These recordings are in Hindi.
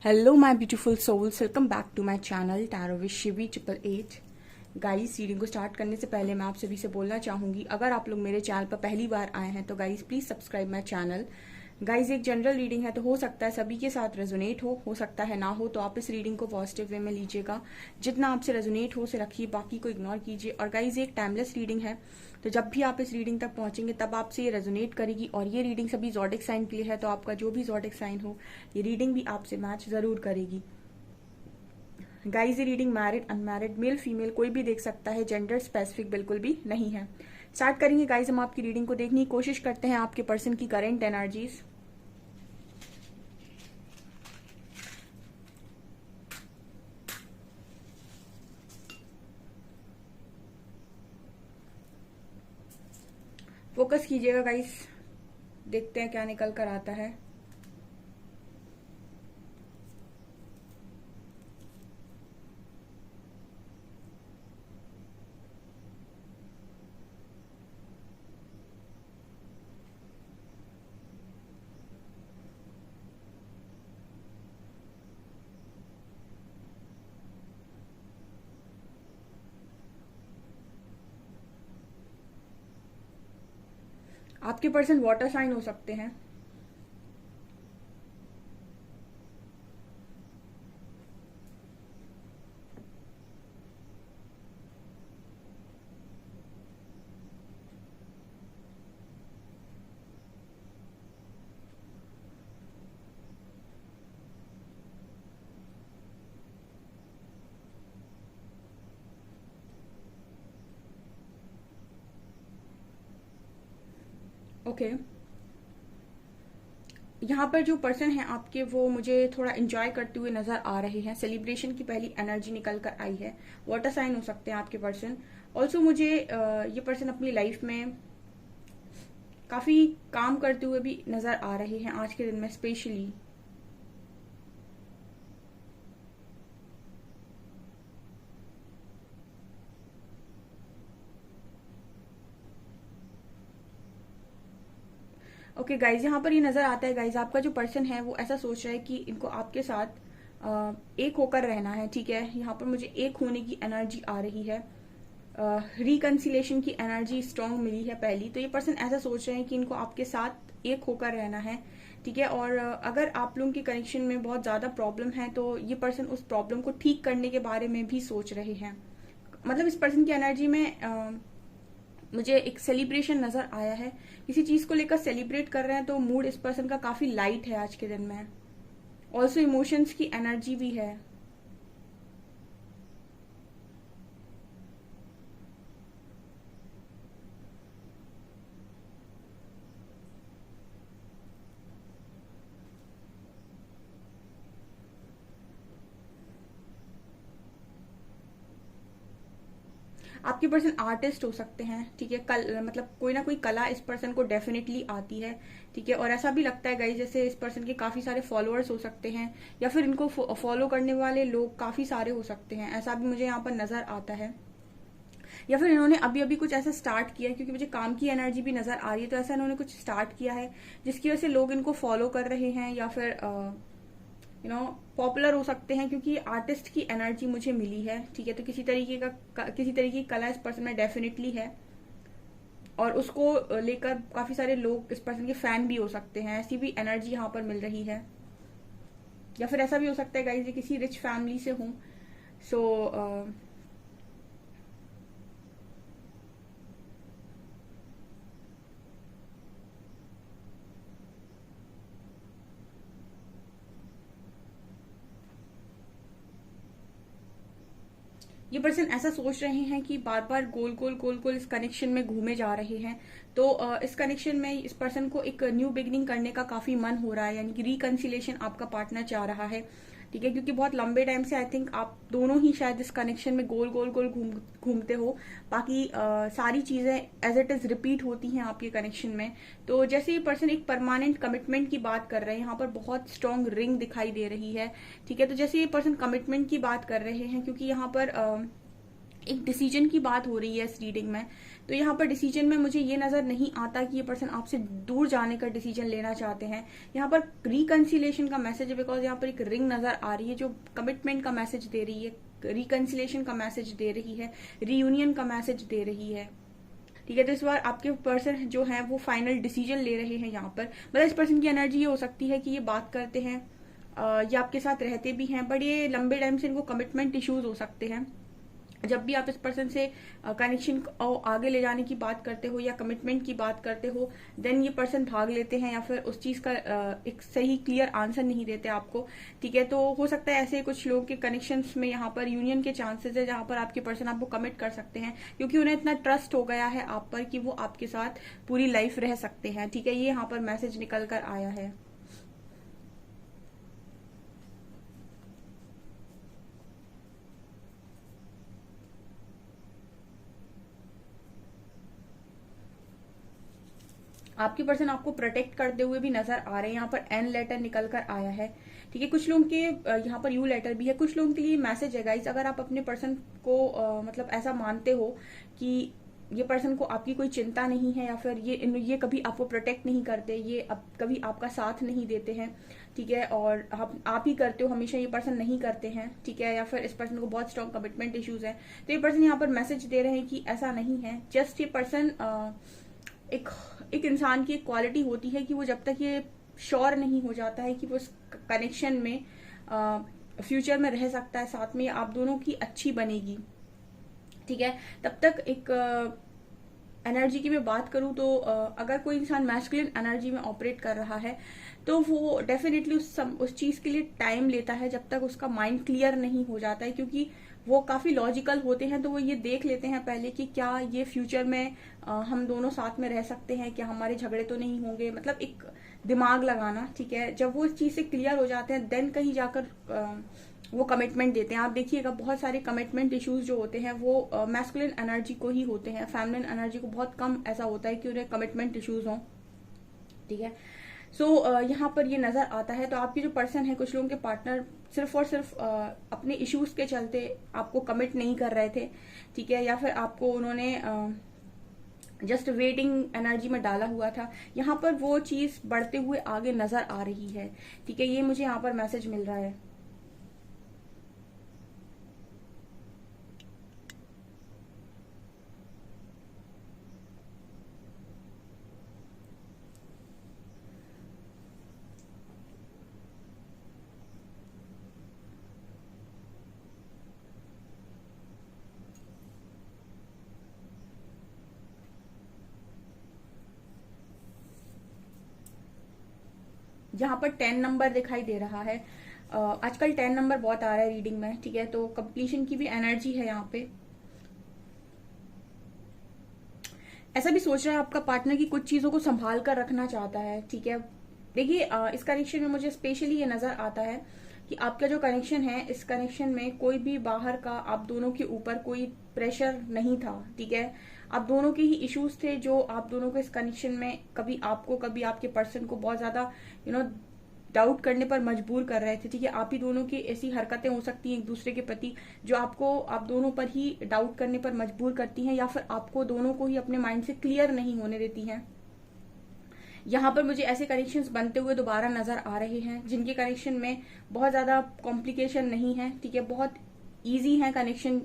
Hello my beautiful souls, welcome back to my channel tarot with Shivi 888। Guys, reading को स्टार्ट करने से पहले मैं आप सभी से बोलना चाहूंगी, अगर आप लोग मेरे चैनल पर पहली बार आए हैं तो guys please subscribe my channel. Guys, एक जनरल रीडिंग है तो हो सकता है सभी के साथ रेजोनेट हो सकता है ना हो, तो आप इस रीडिंग को पॉजिटिव वे में लीजिएगा। जितना आपसे रेजोनेट हो उसे रखिए, बाकी को इग्नोर कीजिए। और गाइस, ये एक टाइमलेस रीडिंग है, तो जब भी आप इस रीडिंग तक पहुंचेंगे तब आपसे ये रेजोनेट करेगी। और ये रीडिंग सभी ज़ोडिक साइन के लिए है, तो आपका जो भी ज़ोडिक साइन हो ये रीडिंग भी आपसे मैच जरूर करेगी। गाइस, ये reading married unmarried male female कोई भी देख सकता है, जेंडर स्पेसिफिक बिल्कुल भी नहीं है। स्टार्ट करेंगे गाइस, हम आपकी रीडिंग को देखने की कोशिश करते हैं आपके पर्सन की करेंट एनर्जीज। फोकस कीजिएगा गाइस, देखते हैं क्या निकल कर आता है। आपके पर्सन वाटर साइन हो सकते हैं। ओके, यहाँ पर जो पर्सन है आपके, वो मुझे थोड़ा एंजॉय करते हुए नजर आ रहे हैं। सेलिब्रेशन की पहली एनर्जी निकल कर आई है। वाटर साइन हो सकते हैं आपके पर्सन। ऑल्सो मुझे ये पर्सन अपनी लाइफ में काफी काम करते हुए भी नजर आ रहे हैं आज के दिन में स्पेशली। ओके गाइज, यहाँ पर ये नजर आता है गाइज, आपका जो पर्सन है वो ऐसा सोच रहा है कि इनको आपके साथ एक होकर रहना है। ठीक है, यहाँ पर मुझे एक होने की एनर्जी आ रही है। रिकन्सिलेशन की एनर्जी स्ट्रांग मिली है पहली, तो ये पर्सन ऐसा सोच रहे हैं कि इनको आपके साथ एक होकर रहना है। ठीक है, और अगर आप लोगों के कनेक्शन में बहुत ज्यादा प्रॉब्लम है तो ये पर्सन उस प्रॉब्लम को ठीक करने के बारे में भी सोच रहे हैं। मतलब इस पर्सन की एनर्जी में मुझे एक सेलिब्रेशन नजर आया है, किसी चीज को लेकर सेलिब्रेट कर रहे हैं, तो मूड इस पर्सन का काफी लाइट है आज के दिन में। ऑल्सो इमोशंस की एनर्जी भी है। आपके पर्सन आर्टिस्ट हो सकते हैं। ठीक है, मतलब कोई ना कोई कला इस पर्सन को डेफिनेटली आती है। ठीक है, और ऐसा भी लगता है गाइस जैसे इस पर्सन के काफी सारे फॉलोअर्स हो सकते हैं, या फिर इनको फॉलो करने वाले लोग काफी सारे हो सकते हैं, ऐसा भी मुझे यहाँ पर नजर आता है। या फिर इन्होंने अभी अभी कुछ ऐसा स्टार्ट किया है, क्योंकि मुझे काम की एनर्जी भी नजर आ रही है, तो ऐसा इन्होंने कुछ स्टार्ट किया है जिसकी वजह से लोग इनको फॉलो कर रहे हैं, या फिर पॉपुलर हो सकते हैं, क्योंकि आर्टिस्ट की एनर्जी मुझे मिली है। ठीक है, तो किसी तरीके की कला इस पर्सन में डेफिनेटली है, और उसको लेकर काफी सारे लोग इस पर्सन के फैन भी हो सकते हैं, ऐसी भी एनर्जी यहाँ पर मिल रही है। या फिर ऐसा भी हो सकता है गाइस ये किसी रिच फैमिली से हूँ। सो ये पर्सन ऐसा सोच रहे हैं कि बार बार गोल गोल गोल गोल इस कनेक्शन में घूमे जा रहे हैं, तो इस कनेक्शन में इस पर्सन को एक न्यू बिगनिंग करने का काफी मन हो रहा है, यानी कि रिकन्सिलेशन आपका पार्टनर चाह रहा है। ठीक है, क्योंकि बहुत लंबे टाइम से आई थिंक आप दोनों ही शायद इस कनेक्शन में गोल गोल गोल घूमते हो। बाकी सारी चीजें एज इट इज रिपीट होती हैं आपके कनेक्शन में। तो जैसे ये पर्सन एक परमानेंट कमिटमेंट की बात कर रहे हैं, यहाँ पर बहुत स्ट्रांग रिंग दिखाई दे रही है। ठीक है, तो जैसे ये पर्सन कमिटमेंट की बात कर रहे हैं, क्योंकि यहाँ पर एक डिसीजन की बात हो रही है इस रीडिंग में। तो यहाँ पर डिसीजन में मुझे ये नजर नहीं आता कि ये पर्सन आपसे दूर जाने का डिसीजन लेना चाहते हैं। यहाँ पर रिकंसिलेशन का मैसेज है, बिकॉज यहाँ पर एक रिंग नजर आ रही है जो कमिटमेंट का मैसेज दे रही है, रिकंसिलेशन का मैसेज दे रही है, रियूनियन का मैसेज दे रही है। ठीक है, तो इस बार आपके पर्सन जो है वो फाइनल डिसीजन ले रहे हैं यहाँ पर। मतलब इस पर्सन की एनर्जी ये हो सकती है कि ये बात करते हैं, ये आपके साथ रहते भी हैं, बट ये लंबे टाइम से इनको कमिटमेंट इश्यूज हो सकते हैं। जब भी आप इस पर्सन से कनेक्शन को आगे ले जाने की बात करते हो या कमिटमेंट की बात करते हो, देन ये पर्सन भाग लेते हैं या फिर उस चीज का एक सही क्लियर आंसर नहीं देते आपको। ठीक है, तो हो सकता है ऐसे कुछ लोगों के कनेक्शंस में यहाँ पर यूनियन के चांसेस है, जहां पर आपके पर्सन आपको कमिट कर सकते हैं, क्योंकि उन्हें इतना ट्रस्ट हो गया है आप पर कि वो आपके साथ पूरी लाइफ रह सकते हैं। ठीक है, ये यहाँ पर मैसेज निकल कर आया है। आपके पर्सन आपको प्रोटेक्ट करते हुए भी नजर आ रहे हैं। यहाँ पर एन लेटर निकल कर आया है। ठीक है, कुछ लोगों के यहाँ पर यू लेटर भी है। कुछ लोगों के लिए मैसेज है गाइस, अगर आप अपने पर्सन को मतलब ऐसा मानते हो कि ये पर्सन को आपकी कोई चिंता नहीं है, या फिर ये कभी आपको प्रोटेक्ट नहीं करते, ये अब कभी आपका साथ नहीं देते हैं, ठीक है, और आप ही करते हो हमेशा, ये पर्सन नहीं करते हैं। ठीक है, या फिर इस पर्सन को बहुत स्ट्रॉन्ग कमिटमेंट इश्यूज है, तो ये पर्सन यहाँ पर मैसेज दे रहे हैं कि ऐसा नहीं है। जस्ट ये पर्सन एक एक इंसान की एक क्वालिटी होती है कि वो जब तक ये श्योर नहीं हो जाता है कि वो इस कनेक्शन में फ्यूचर में रह सकता है, साथ में आप दोनों की अच्छी बनेगी, ठीक है, तब तक एक एनर्जी की मैं बात करूं तो अगर कोई इंसान मैस्कुलिन एनर्जी में ऑपरेट कर रहा है तो वो डेफिनेटली उस चीज के लिए टाइम लेता है जब तक उसका माइंड क्लियर नहीं हो जाता है, क्योंकि वो काफी लॉजिकल होते हैं। तो वो ये देख लेते हैं पहले कि क्या ये फ्यूचर में हम दोनों साथ में रह सकते हैं, क्या हमारे झगड़े तो नहीं होंगे, मतलब एक दिमाग लगाना। ठीक है, जब वो इस चीज से क्लियर हो जाते हैं देन कहीं जाकर वो कमिटमेंट देते हैं। आप देखिएगा बहुत सारे कमिटमेंट इश्यूज जो होते हैं वो मैस्कुलिन एनर्जी को ही होते हैं, फेमिनिन एनर्जी को बहुत कम ऐसा होता है कि उन्हें कमिटमेंट इश्यूज हों। ठीक है, सो यहाँ पर ये नजर आता है। तो आपके जो पर्सन है, कुछ लोगों के पार्टनर सिर्फ और सिर्फ अपने इश्यूज के चलते आपको कमिट नहीं कर रहे थे, ठीक है, या फिर आपको उन्होंने जस्ट वेटिंग एनर्जी में डाला हुआ था। यहाँ पर वो चीज बढ़ते हुए आगे नजर आ रही है। ठीक है, ये मुझे यहाँ पर मैसेज मिल रहा है। यहाँ पर 10 नंबर दिखाई दे रहा है। आजकल 10 नंबर बहुत आ रहा है रीडिंग में। ठीक है, तो कंप्लीशन की भी एनर्जी है यहाँ पे। ऐसा भी सोच रहा है आपका पार्टनर की कुछ चीजों को संभाल कर रखना चाहता है। ठीक है, देखिए इस कनेक्शन में मुझे स्पेशली ये नजर आता है कि आपका जो कनेक्शन है, इस कनेक्शन में कोई भी बाहर का आप दोनों के ऊपर कोई प्रेशर नहीं था। ठीक है, आप दोनों के ही इश्यूज थे जो आप दोनों को इस कनेक्शन में कभी आपको कभी आपके पर्सन को बहुत ज्यादा डाउट करने पर मजबूर कर रहे थे। ठीक है, आप ही दोनों की ऐसी हरकतें हो सकती हैं एक दूसरे के प्रति जो आपको आप दोनों पर ही डाउट करने पर मजबूर करती हैं, या फिर आपको दोनों को ही अपने माइंड से क्लियर नहीं होने देती हैं। यहाँ पर मुझे ऐसे कनेक्शंस बनते हुए दोबारा नजर आ रहे हैं जिनके कनेक्शन में बहुत ज्यादा कॉम्प्लिकेशन नहीं है। ठीक है, बहुत ईजी है कनेक्शन,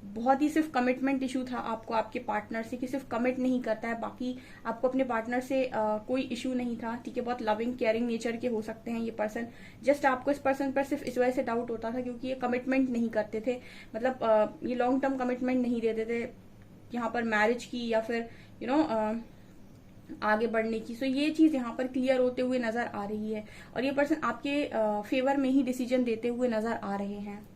बहुत ही सिर्फ कमिटमेंट इशू था आपको आपके पार्टनर से कि सिर्फ कमिट नहीं करता है, बाकी आपको अपने पार्टनर से कोई इशू नहीं था। ठीक है, बहुत लविंग केयरिंग नेचर के हो सकते हैं ये पर्सन। जस्ट आपको इस पर्सन पर सिर्फ इस वजह से डाउट होता था क्योंकि ये कमिटमेंट नहीं करते थे, मतलब ये लॉन्ग टर्म कमिटमेंट नहीं देते थे यहाँ पर मैरिज की या फिर आगे बढ़ने की। सो ये चीज यहाँ पर क्लियर होते हुए नजर आ रही है और ये पर्सन आपके फेवर में ही डिसीजन देते हुए नजर आ रहे हैं।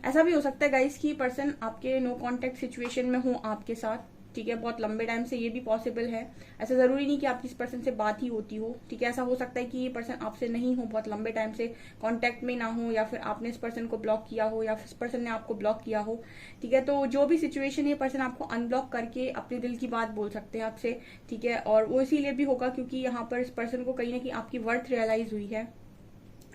ऐसा भी हो सकता है गाइस कि पर्सन आपके नो कांटेक्ट सिचुएशन में हो आपके साथ। ठीक है, बहुत लंबे टाइम से, ये भी पॉसिबल है। ऐसा जरूरी नहीं कि आपकी इस पर्सन से बात ही होती हो, ठीक है। ऐसा हो सकता है कि ये पर्सन आपसे नहीं हो, बहुत लंबे टाइम से कांटेक्ट में ना हो, या फिर आपने इस पर्सन को ब्लॉक किया हो, या फिर इस पर्सन ने आपको ब्लॉक किया हो, ठीक है। तो जो भी सिचुएशन है, ये पर्सन आपको अनब्लॉक करके अपने दिल की बात बोल सकते हैं आपसे, ठीक है। और वो इसीलिए भी होगा क्योंकि यहाँ पर इस पर्सन को कहीं ना कहीं आपकी वर्थ रियलाइज हुई है,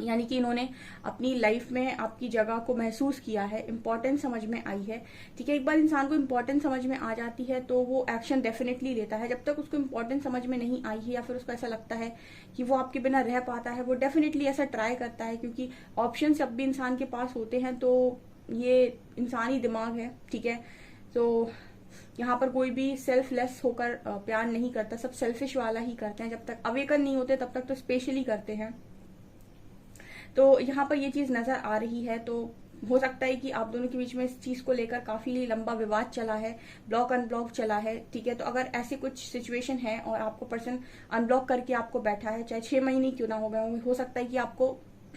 यानी कि इन्होंने अपनी लाइफ में आपकी जगह को महसूस किया है, इंपॉर्टेंस समझ में आई है, ठीक है। एक बार इंसान को इंपॉर्टेंस समझ में आ जाती है तो वो एक्शन डेफिनेटली लेता है। जब तक उसको इंपॉर्टेंस समझ में नहीं आई है, या फिर उसको ऐसा लगता है कि वो आपके बिना रह पाता है, वो डेफिनेटली ऐसा ट्राई करता है, क्योंकि ऑप्शन जब भी इंसान के पास होते हैं तो ये इंसानी दिमाग है, ठीक है। तो यहाँ पर कोई भी सेल्फलेस होकर प्यार नहीं करता, सब सेल्फिश वाला ही करते हैं। जब तक अवेकन नहीं होते तब तक तो स्पेशली करते हैं। तो यहाँ पर ये चीज नजर आ रही है। तो हो सकता है कि आप दोनों के बीच में इस चीज को लेकर काफी लंबा विवाद चला है, ब्लॉक अनब्लॉक चला है, ठीक है। तो अगर ऐसे कुछ सिचुएशन है और आपको पर्सन अनब्लॉक करके आपको बैठा है, चाहे 6 महीने क्यों ना हो गए, हो सकता है कि आपको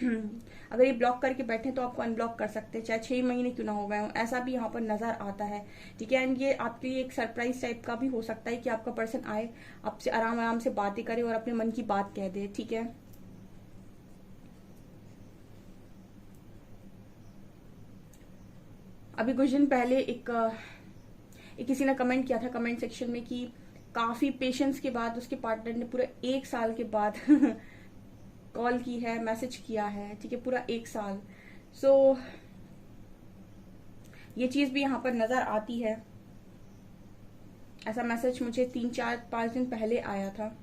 अगर ये ब्लॉक करके बैठे तो आपको अनब्लॉक कर सकते हैं, चाहे 6 महीने क्यों ना हो गए हो, ऐसा भी यहाँ पर नजर आता है, ठीक है। एंड ये आपके लिए एक सरप्राइज टाइप का भी हो सकता है कि आपका पर्सन आए, आपसे आराम आराम से बातें करे और अपने मन की बात कह दे, ठीक है। अभी कुछ दिन पहले एक किसी ने कमेंट किया था कमेंट सेक्शन में कि काफी पेशेंस के बाद उसके पार्टनर ने पूरे 1 साल के बाद कॉल की है, मैसेज किया है, ठीक है, पूरा 1 साल। सो ये चीज भी यहाँ पर नजर आती है। ऐसा मैसेज मुझे 3 4 5 दिन पहले आया था।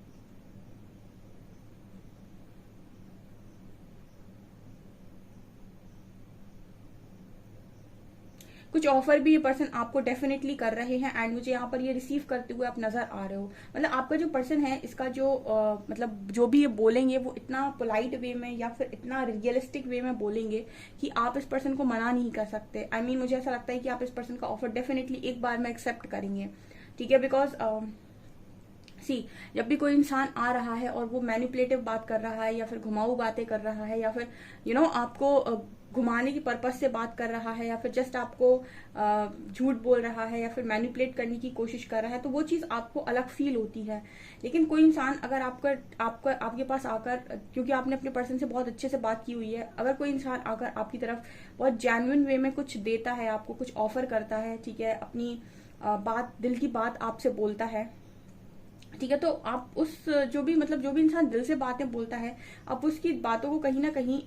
कुछ ऑफर भी ये पर्सन आपको डेफिनेटली कर रहे हैं, एंड मुझे यहाँ पर ये रिसीव करते हुए आप नजर आ रहे हो। मतलब आपका जो पर्सन है, इसका जो मतलब जो भी ये बोलेंगे वो इतना पोलाइट वे में या फिर इतना रियलिस्टिक वे में बोलेंगे कि आप इस पर्सन को मना नहीं कर सकते। आई मीन मुझे ऐसा लगता है कि आप इस पर्सन का ऑफर डेफिनेटली एक बार में एक्सेप्ट करेंगे, ठीक है। बिकॉज सी, जब भी कोई इंसान आ रहा है और वो मैनिपुलेटिव बात कर रहा है, या फिर घुमाऊ बातें कर रहा है, या फिर आपको घुमाने की पर्पज से बात कर रहा है, या फिर जस्ट आपको झूठ बोल रहा है, या फिर मैनिपुलेट करने की कोशिश कर रहा है, तो वो चीज आपको अलग फील होती है। लेकिन कोई इंसान अगर आपके पास आकर, क्योंकि आपने अपने पर्सन से बहुत अच्छे से बात की हुई है, अगर कोई इंसान आकर आपकी तरफ बहुत जेन्युइन वे में कुछ देता है, आपको कुछ ऑफर करता है, ठीक है, अपनी बात, दिल की बात आपसे बोलता है, ठीक है, तो आप उस जो भी इंसान दिल से बातें बोलता है, आप उसकी बातों को कहीं ना कहीं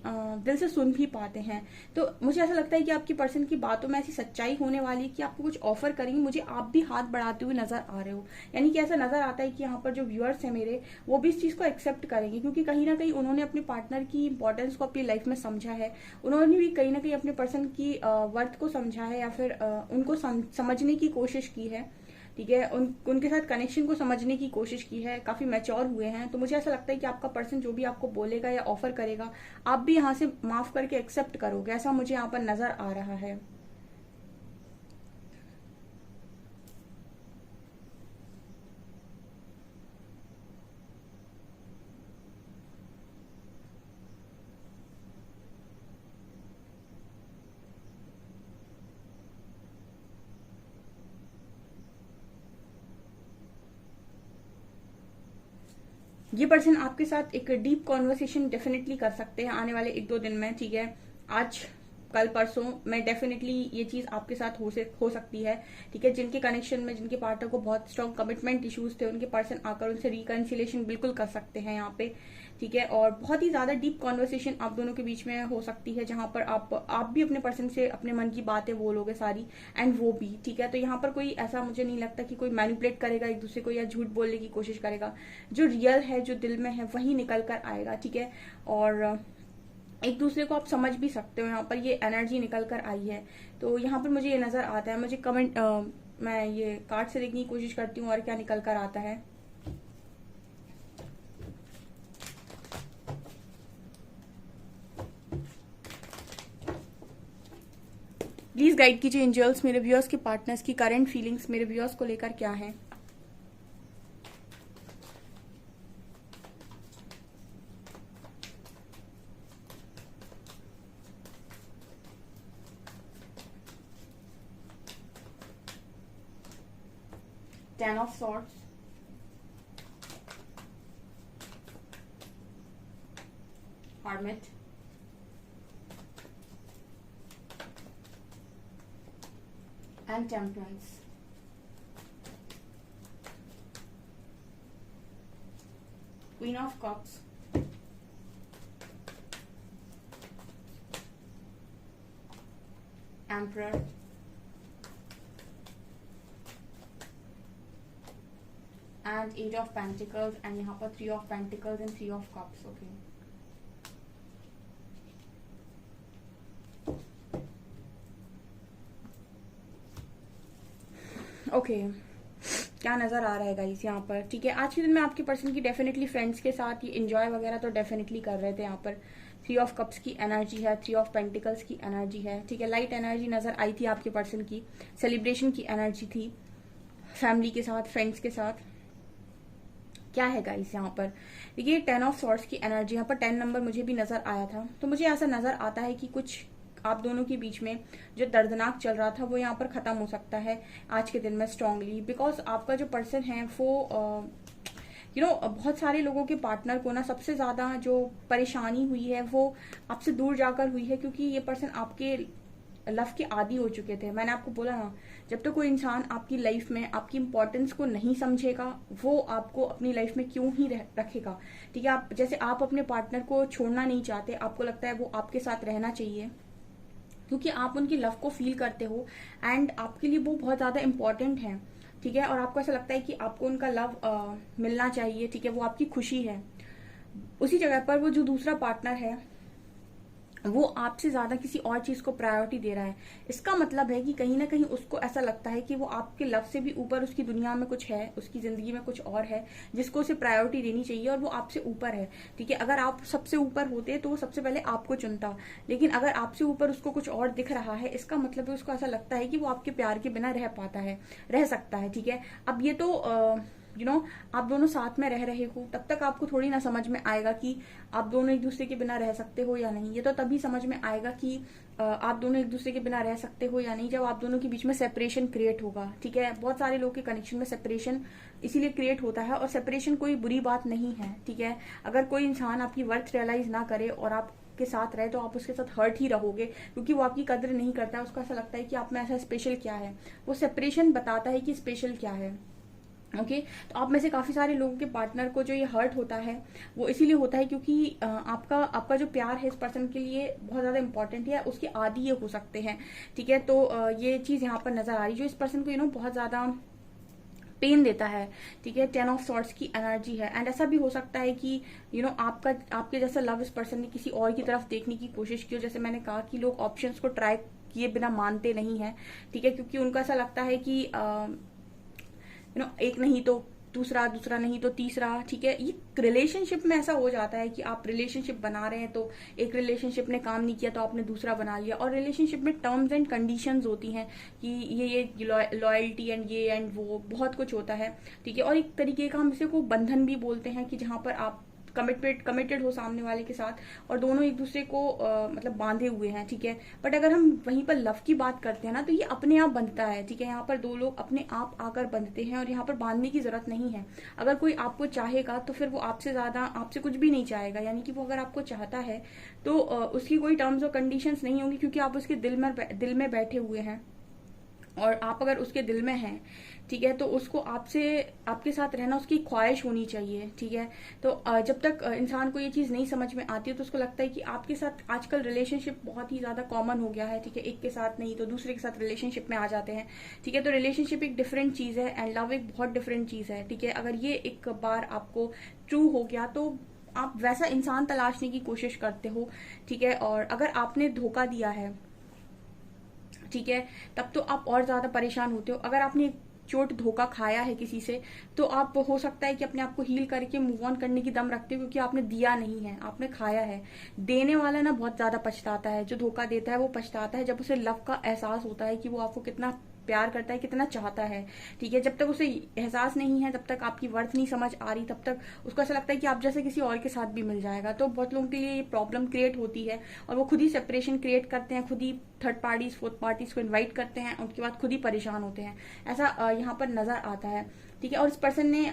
दिल से सुन भी पाते हैं। तो मुझे ऐसा लगता है कि आपकी पर्सन की बातों में ऐसी सच्चाई होने वाली है कि आपको कुछ ऑफर करेंगे, मुझे आप भी हाथ बढ़ाते हुए नजर आ रहे हो। यानी कि ऐसा नजर आता है कि यहाँ पर जो व्यूअर्स है मेरे, वो भी इस चीज को एक्सेप्ट करेंगे, क्योंकि कहीं ना कहीं उन्होंने अपने पार्टनर की इंपॉर्टेंस को अपनी लाइफ में समझा है, उन्होंने भी कहीं ना कहीं अपने पर्सन की वर्थ को समझा है, या फिर उनको समझने की कोशिश की है, ठीक है। उनके साथ कनेक्शन को समझने की कोशिश की है, काफी मैच्योर हुए हैं। तो मुझे ऐसा लगता है कि आपका पर्सन जो भी आपको बोलेगा या ऑफर करेगा, आप भी यहाँ से माफ करके एक्सेप्ट करोगे, ऐसा मुझे यहाँ पर नजर आ रहा है। ये पर्सन आपके साथ एक डीप कॉन्वर्सेशन डेफिनेटली कर सकते हैं आने वाले 1 2 दिन में, ठीक है। आज कल परसों में डेफिनेटली ये चीज आपके साथ हो सकती है, ठीक है। जिनके कनेक्शन में, जिनके पार्टनर को बहुत स्ट्रॉन्ग कमिटमेंट इश्यूज थे, उनके पर्सन आकर उनसे रिकन्सिलेशन बिल्कुल कर सकते हैं यहाँ पे, ठीक है। और बहुत ही ज्यादा डीप कॉन्वर्सेशन आप दोनों के बीच में हो सकती है, जहां पर आप भी अपने पर्सन से अपने मन की बातें बोलोगे सारी, एंड वो भी, ठीक है। तो यहाँ पर कोई ऐसा मुझे नहीं लगता कि कोई मैनिपुलेट करेगा एक दूसरे को या झूठ बोलने की कोशिश करेगा। जो रियल है, जो दिल में है, वही निकल कर आएगा, ठीक है। और एक दूसरे को आप समझ भी सकते हो, यहाँ पर ये एनर्जी निकल कर आई है। तो यहाँ पर मुझे ये नजर आता है, मुझे मैं ये कार्ड से देखने की कोशिश करती हूँ और क्या निकल कर आता है। प्लीज गाइड कीजिए एंजल्स, मेरे व्यूअर्स के पार्टनर्स की करंट फीलिंग्स मेरे व्यूअर्स को लेकर क्या है। 10 of Swords, Hermit, and Temperance. Queen of Cups, Emperor, and 8 of Pentacles, and यहाँ पर 3 of Pentacles and 3 of Cups. Okay. Okay क्या नज़र आ रहा है गाइस यहाँ पर, ठीक है। आज के दिन में आपके पर्सन की डेफिनेटली फ्रेंड्स के साथ ये एंजॉय वगैरह तो डेफिनेटली कर रहे थे। यहाँ पर 3 ऑफ कप्स की एनर्जी है, 3 ऑफ पेंटिकल्स की एनर्जी है, ठीक है। लाइट एनर्जी नज़र आई थी आपके पर्सन की, सेलिब्रेशन की एनर्जी थी फैमिली के साथ, फ्रेंड्स के साथ। क्या है गाइस यहाँ पर, देखिए 10 ऑफ सॉर्ड्स की एनर्जी, यहाँ पर 10 नंबर मुझे भी नज़र आया था। तो मुझे ऐसा नज़र आता है कि कुछ आप दोनों के बीच में जो दर्दनाक चल रहा था वो यहाँ पर ख़त्म हो सकता है आज के दिन में स्ट्रांगली, बिकॉज आपका जो पर्सन है वो बहुत सारे लोगों के पार्टनर को ना सबसे ज़्यादा जो परेशानी हुई है वो आपसे दूर जाकर हुई है, क्योंकि ये पर्सन आपके लव के आदी हो चुके थे। मैंने आपको बोला ना, जब तक कोई इंसान आपकी लाइफ में आपकी इंपॉर्टेंस को नहीं समझेगा वो आपको अपनी लाइफ में क्यों ही रखेगा, ठीक है। आप जैसे आप अपने पार्टनर को छोड़ना नहीं चाहते, आपको लगता है वो आपके साथ रहना चाहिए क्योंकि आप उनकी लव को फील करते हो एंड आपके लिए वो बहुत ज़्यादा इंपॉर्टेंट है, ठीक है। और आपको ऐसा लगता है कि आपको उनका लव मिलना चाहिए, ठीक है, वो आपकी खुशी है। उसी जगह पर वो जो दूसरा पार्टनर है वो आपसे ज्यादा किसी और चीज को प्रायोरिटी दे रहा है। इसका मतलब है कि कहीं ना कहीं उसको ऐसा लगता है कि वो आपके लव से भी ऊपर उसकी दुनिया में कुछ है, उसकी जिंदगी में कुछ और है जिसको उसे प्रायोरिटी देनी चाहिए और वो आपसे ऊपर है, ठीक है। अगर आप सबसे ऊपर होते तो वो सबसे पहले आपको चुनता, लेकिन अगर आपसे ऊपर उसको कुछ और दिख रहा है, इसका मतलब है उसको ऐसा लगता है कि वो आपके प्यार के बिना रह पाता है, रह सकता है, ठीक है। अब ये तो आप दोनों साथ में रह रहे हो तब तक आपको थोड़ी ना समझ में आएगा कि आप दोनों एक दूसरे के बिना रह सकते हो या नहीं। ये तो तभी समझ में आएगा कि आप दोनों एक दूसरे के बिना रह सकते हो या नहीं जब आप दोनों के बीच में सेपरेशन क्रिएट होगा, ठीक है। बहुत सारे लोग के कनेक्शन में सेपरेशन इसीलिए क्रिएट होता है और सेपरेशन कोई बुरी बात नहीं है, ठीक है। अगर कोई इंसान आपकी वर्थ रियलाइज ना करे और आप के साथ रहे तो आप उसके साथ हर्ट ही रहोगे, क्योंकि वो आपकी कदर नहीं करता है। उसको ऐसा लगता है कि आप में ऐसा स्पेशल क्या है, वो सेपरेशन बताता है कि स्पेशल क्या है, ओके। तो आप में से काफी सारे लोगों के पार्टनर को जो ये हर्ट होता है वो इसीलिए होता है क्योंकि आपका जो प्यार है इस पर्सन के लिए बहुत ज्यादा इंपॉर्टेंट है, उसके आदी ये हो सकते हैं, ठीक है। तो ये चीज यहाँ पर नजर आ रही जो इस पर्सन को बहुत ज्यादा पेन देता है, ठीक है। 10 ऑफ सॉर्ड्स की एनर्जी है एंड ऐसा भी हो सकता है कि आपके जैसा लव इस पर्सन ने किसी और की तरफ देखने की कोशिश की हो। जैसे मैंने कहा कि लोग ऑप्शंस को ट्राई किए बिना मानते नहीं है, ठीक है, क्योंकि उनको ऐसा लगता है कि एक नहीं तो दूसरा, दूसरा नहीं तो तीसरा, ठीक है। ये रिलेशनशिप में ऐसा हो जाता है कि आप रिलेशनशिप बना रहे हैं तो एक रिलेशनशिप ने काम नहीं किया तो आपने दूसरा बना लिया, और रिलेशनशिप में टर्म्स एंड कंडीशंस होती हैं कि ये लॉयल्टी एंड ये एंड वो बहुत कुछ होता है, ठीक है। और एक तरीके का हम इसे को बंधन भी बोलते हैं कि जहां पर आप कमिटेड हो सामने वाले के साथ और दोनों एक दूसरे को मतलब बांधे हुए हैं, ठीक है। बट अगर हम वहीं पर लव की बात करते हैं ना तो ये अपने आप बंधता है, ठीक है। यहाँ पर दो लोग अपने आप आकर बंधते हैं और यहाँ पर बांधने की जरूरत नहीं है। अगर कोई आपको चाहेगा तो फिर वो आपसे ज्यादा आपसे कुछ भी नहीं चाहेगा, यानी कि वो अगर आपको चाहता है तो उसकी कोई टर्म्स और कंडीशंस नहीं होंगी, क्योंकि आप उसके दिल में बैठे हुए हैं और आप अगर उसके दिल में हैं, ठीक है, तो उसको आपके साथ रहना उसकी ख्वाहिश होनी चाहिए, ठीक है। तो जब तक इंसान को ये चीज नहीं समझ में आती है तो उसको लगता है कि आपके साथ आजकल रिलेशनशिप बहुत ही ज्यादा कॉमन हो गया है, ठीक है। एक के साथ नहीं तो दूसरे के साथ रिलेशनशिप में आ जाते हैं, ठीक है। तो रिलेशनशिप एक डिफरेंट चीज है एंड लव एक बहुत डिफरेंट चीज है, ठीक है। अगर ये एक बार आपको ट्रू हो गया तो आप वैसा इंसान तलाशने की कोशिश करते हो, ठीक है। और अगर आपने धोखा दिया है, ठीक है, तब तो आप और ज्यादा परेशान होते हो। अगर आपने चोट धोखा खाया है किसी से तो आप हो सकता है कि अपने आप को हील करके मूव ऑन करने की दम रखते हो, क्योंकि आपने दिया नहीं है, आपने खाया है। देने वाला ना बहुत ज्यादा पछताता है, जो धोखा देता है वो पछताता है जब उसे लव का एहसास होता है कि वो आपको कितना प्यार करता है, कितना चाहता है, ठीक है। जब तक उसे एहसास नहीं है, तब तक आपकी वर्थ नहीं समझ आ रही, तब तक उसको ऐसा लगता है कि आप जैसे किसी और के साथ भी मिल जाएगा। तो बहुत लोगों के लिए ये प्रॉब्लम क्रिएट होती है और वो खुद ही सेपरेशन क्रिएट करते हैं, खुद ही थर्ड पार्टीज फोर्थ पार्टीज को इन्वाइट करते हैं, उसके बाद खुद ही परेशान होते हैं। ऐसा यहाँ पर नजर आता है, ठीक है। और इस पर्सन ने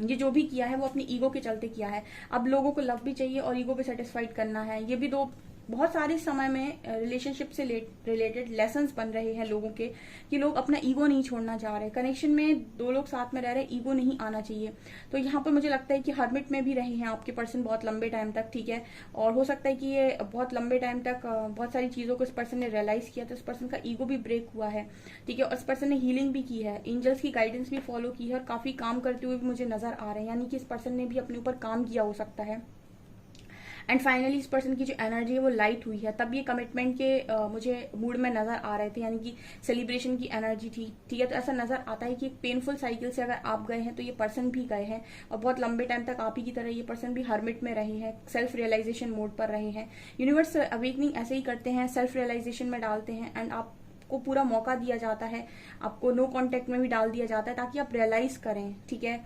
ये जो भी किया है वो अपनी ईगो के चलते किया है। अब लोगों को लव भी चाहिए और ईगो भी सेटिस्फाइड करना है। ये भी दो बहुत सारे समय में रिलेशनशिप से रिलेटेड लेसन्स बन रहे हैं लोगों के, कि लोग अपना ईगो नहीं छोड़ना चाह रहे। कनेक्शन में दो लोग साथ में रह रहे, ईगो नहीं आना चाहिए। तो यहाँ पर मुझे लगता है कि हर्मिट में भी रहे हैं आपके पर्सन बहुत लंबे टाइम तक, ठीक है। और हो सकता है कि ये बहुत लंबे टाइम तक बहुत सारी चीजों को इस पर्सन ने रियलाइज किया, तो इस पर्सन का ईगो भी ब्रेक हुआ है, ठीक है। और इस पर्सन ने हीलिंग भी की है, एंजल्स की गाइडेंस भी फॉलो की है और काफी काम करते हुए भी मुझे नजर आ रहे हैं, यानी कि इस पर्सन ने भी अपने ऊपर काम किया हो सकता है। एंड फाइनली इस पर्सन की जो एनर्जी है वो लाइट हुई है, तब ये कमिटमेंट के मुझे मूड में नजर आ रहे थे, यानी कि सेलिब्रेशन की एनर्जी थी, ठीक है। तो ऐसा नजर आता है कि एक पेनफुल साइकिल से अगर आप गए हैं तो ये पर्सन भी गए हैं, और बहुत लंबे टाइम तक आप ही की तरह ये पर्सन भी हर्मिट में रहे हैं, सेल्फ रियलाइजेशन मोड पर रहे हैं। यूनिवर्स अवेकनिंग ऐसे ही करते हैं, सेल्फ रियलाइजेशन में डालते हैं एंड आप को पूरा मौका दिया जाता है, आपको नो कांटेक्ट में भी डाल दिया जाता है ताकि आप रियलाइज करें, ठीक है,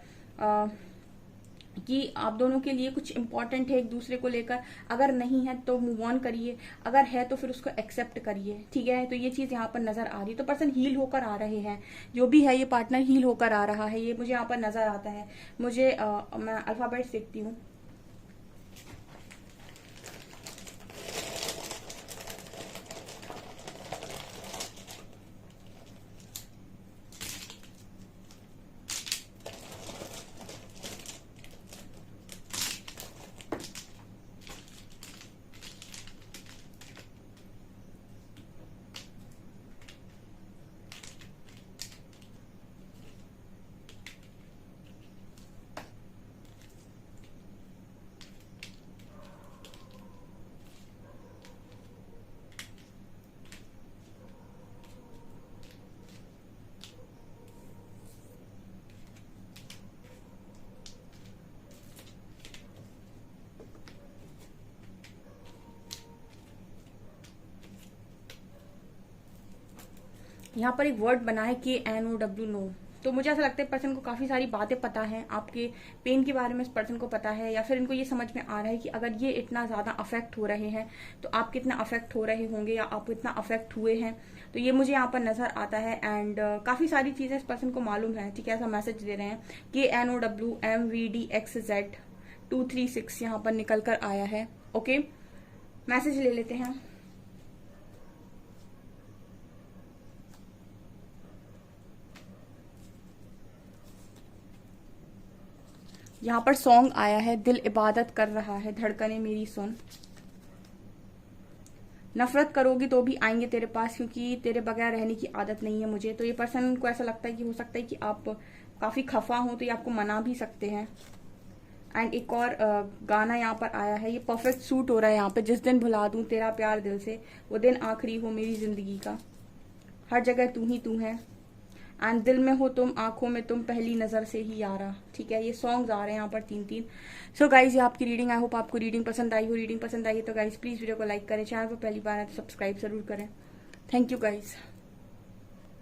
कि आप दोनों के लिए कुछ इंपॉर्टेंट है एक दूसरे को लेकर। अगर नहीं है तो मूव ऑन करिए, अगर है तो फिर उसको एक्सेप्ट करिए, ठीक है। तो ये चीज यहाँ पर नजर आ रही है। तो पर्सन हील होकर आ रहे हैं, जो भी है ये पार्टनर हील होकर आ रहा है, ये मुझे यहाँ पर नजर आता है। मुझे मैं अल्फाबेट्स देखती हूँ। यहाँ पर एक वर्ड बना है KNOW, नो। तो मुझे ऐसा लगता है पर्सन को काफी सारी बातें पता है, आपके पेन के बारे में इस पर्सन को पता है, या फिर इनको ये समझ में आ रहा है कि अगर ये इतना ज्यादा अफेक्ट हो रहे हैं तो आप कितना अफेक्ट हो रहे होंगे या आप इतना अफेक्ट हुए हैं। तो ये मुझे यहाँ पर नजर आता है एंड काफी सारी चीजें इस पर्सन को मालूम है, ठीक है। ऐसा मैसेज दे रहे हैं KNOWMVDXZ236 यहाँ पर निकल कर आया है, ओके। मैसेज ले लेते हैं। यहाँ पर सॉन्ग आया है, दिल इबादत कर रहा है, धड़कने मेरी सुन। नफरत करोगी तो भी आएंगे तेरे पास, क्योंकि तेरे बगैर रहने की आदत नहीं है मुझे। तो ये पर्सन को ऐसा लगता है कि हो सकता है कि आप काफी खफा हो, तो ये आपको मना भी सकते हैं। एंड एक और गाना यहाँ पर आया है, ये परफेक्ट सूट हो रहा है यहाँ पे। जिस दिन भुला दूं तेरा प्यार दिल से, वो दिन आखिरी हो मेरी जिंदगी का, हर जगह तू ही तू है, एंड दिल में हो तुम, आंखों में तुम, पहली नजर से ही यारा, ठीक है। ये सॉन्ग्स आ रहे हैं यहाँ पर 3-3। सो गाइज ये आपकी रीडिंग, आई होप आपको रीडिंग पसंद आई हो। रीडिंग पसंद आई है तो गाइज प्लीज वीडियो को लाइक करें, चैनल पर पहली बार है तो सब्सक्राइब जरूर करें। Thank you guys.